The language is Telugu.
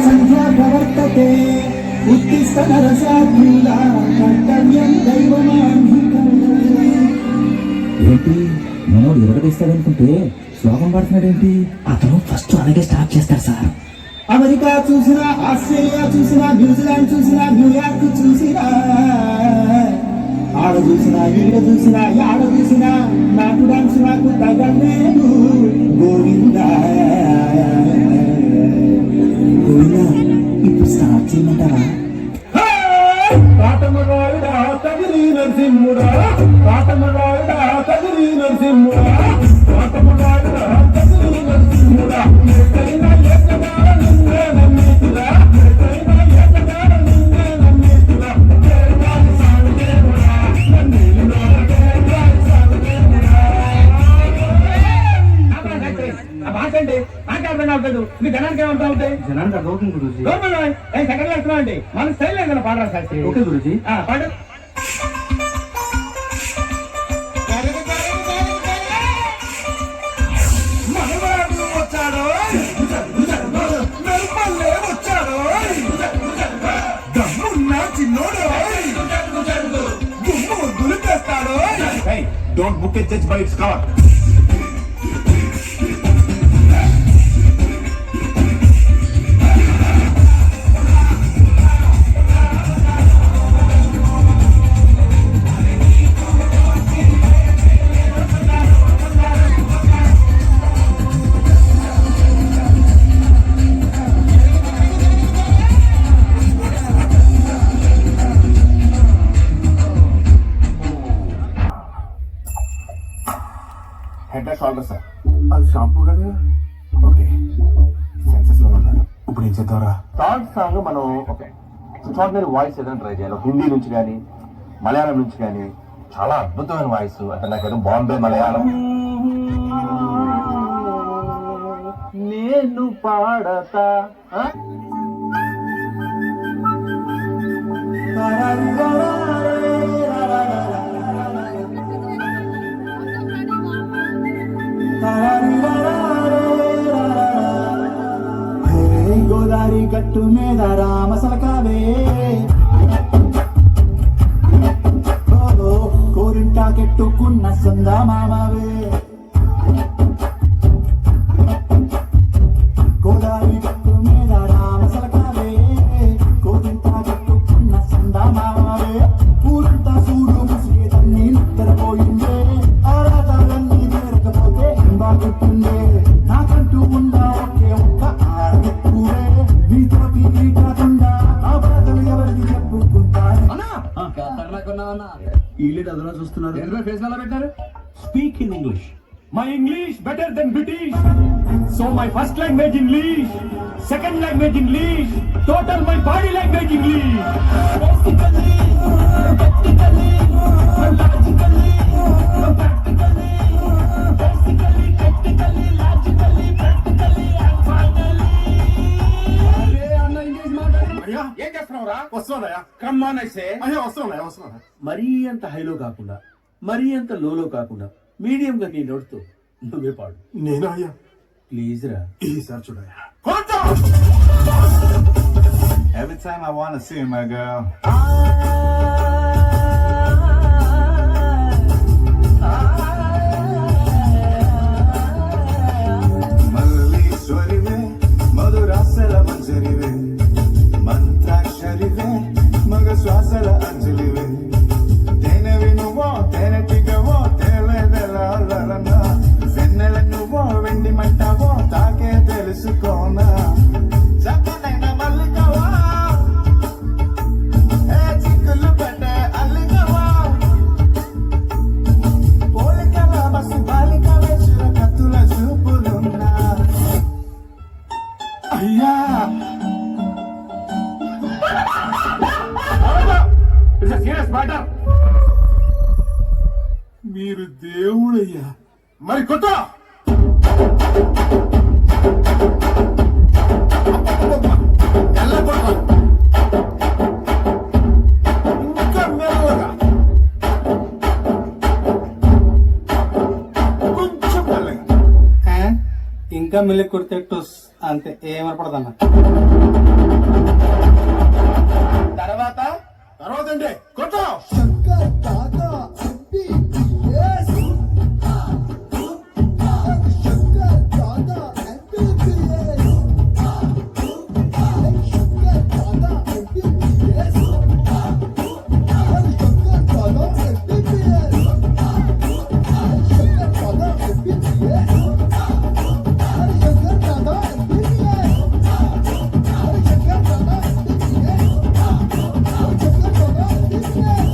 సంధ్యా ప్రవర్తతే ఉత్తిష్ట నరసాత్మీలా కర్తవ్యం ఏంటి మనోడు ఎరగదీస్తాడనుకుంటే శ్లోకం పడుతున్నాడేంటి? అతను ఫస్ట్ అలాగే స్టార్ట్ చేస్తాడు సార్. అమెరికా చూసినా, ఆస్ట్రేలియా చూసినా, న్యూజిలాండ్ చూసినా, న్యూయార్క్ చూసినా, ఆడ చూసినా, ఈడ చూసినా, ఆడ చూసినా నాటు డాన్స్ నాకు తగలేదు. గోవిందా గోవిందా, ఇప్పుడు స్టార్ట్ చేయమంటారా? కాటమరాయుడా తగిలి నరసింహుడా, కాటమరాయుడా తగిలి నరసింహుడా, కాటమరాయుడా తగిలి నరసింహుడా, ఎక్కడైనా ఎక్కడా నిన్నే నమ్మితురా, ఎక్కడైనా ఎక్కడా నిన్నే నమ్మితురా, కేరళ సాగుదేవుడా నన్నిలో కేరళ సాగుదేవుడా. మాట్లాడండి మాట్లాడదు మీ జనానికి ఏమంటా ఉంటాయి? జనానికి అర్థమవుతుంది గురూజీ. సెకండ్ వేస్తున్నా అండి మన స్టైల్ ఏదైనా పాడరా శాస్త్రి? ఓకే గురూజీ. పాడు. మనవాడు వచ్చాడు, మెరుపల్లే వచ్చాడు, దమ్మున్న చిన్నోడు గుమ్ము దులిపేస్తాడు. Don't book a judge by its cover. Head and shoulder sir. అది షాంపూ కదా. ఓకే, సెన్సెస్ లో ఉన్నాడు. ఇప్పుడు ఏం చేద్దాంరా? థర్డ్ సాంగ్ మనం ఒక ఎక్స్ట్రాడినరీ వాయిస్ ఏదైనా ట్రై చేయాలి. హిందీ నుంచి కానీ మలయాళం నుంచి కానీ చాలా అద్భుతమైన వాయిస్. అంటే నాకేదో బాంబే మలయాళం. నేను పాడతా గోదావరి గట్టు మీద రామసలకావే, కోరింటా కెట్టుకున్న సొందా మామవే. గోదావరి గట్టు మీద రామసలకావే, కోరింటా కెట్టుకున్న సొందా మామవే. ఊరంతా సూడు ముసిగేదన్నీ నిద్రపోయిందే, ఆరాటాలన్నీ తీరకపోతే బాగుంటుందే. నాకంటూ ఉందా ఒకే ఒక్క ఆడెక్కువే, నీతోటి నీ కాకుండా నా బాధలు ఎవరికి చెప్పుకుంటారు? వీళ్ళు అదలా చూస్తున్నారు. ఫేస్ ఎలా పెట్టారు? Speak in English. My English better than British. So my first language English, second language English, total my body language English. Basically, practically, logically, practically, basically, practically, logically, practically, and finally. ఏం చేస్తున్నావురా? వస్తున్నాయా? కమ్ ఆన్ ఐసే. అయ్యో వస్తున్నాయా? మరీ అంత హైలో కాకుండా మరీ అంత లోలో కాకుండా మీడియం గా నీ నోడుతూ నువ్వే పాడు. నేను అయ్యా ప్లీజ్ రా. ఈసారి చూడయా. Every time I wanna see my girl. మల్లీశ్వరివే, మధురాసల మంజరివే, మంత్రాక్షరివే, మగ శ్వాసల అంజలివే. తేనెవి నువ్వో, తేనెటిగవో, తేలేదెలనా, వెన్నెల నువ్వో, వెండి మంటావో, తాకే తెలుసుకోనా. చక్కనైన మల్లికవా, ఏ చిక్కులు పెట్టే అల్లికవా, పోలికల బస్సు బాలికవే, చురకత్తుల చూపులున్నా. అయ్యా సీరియస్ మ్యాటర్. మీరు దేవుడయ్యా. మరి కొట్ట. ఇంకా మెల్లగా, కొంచెం మెల్లగా. ఇంకా మిల్లి కొడితే టోస్ అంతే, ఏమనపడదన్న. తర్వాత తర్వాత ఏంటి కొట్టు Shankar Dada MBBS Shankar Dada MBBS Shankar Dada MBBS Shankar Dada MBBS Shankar Dada MBBS Shankar Dada MBBS Shankar Dada MBBS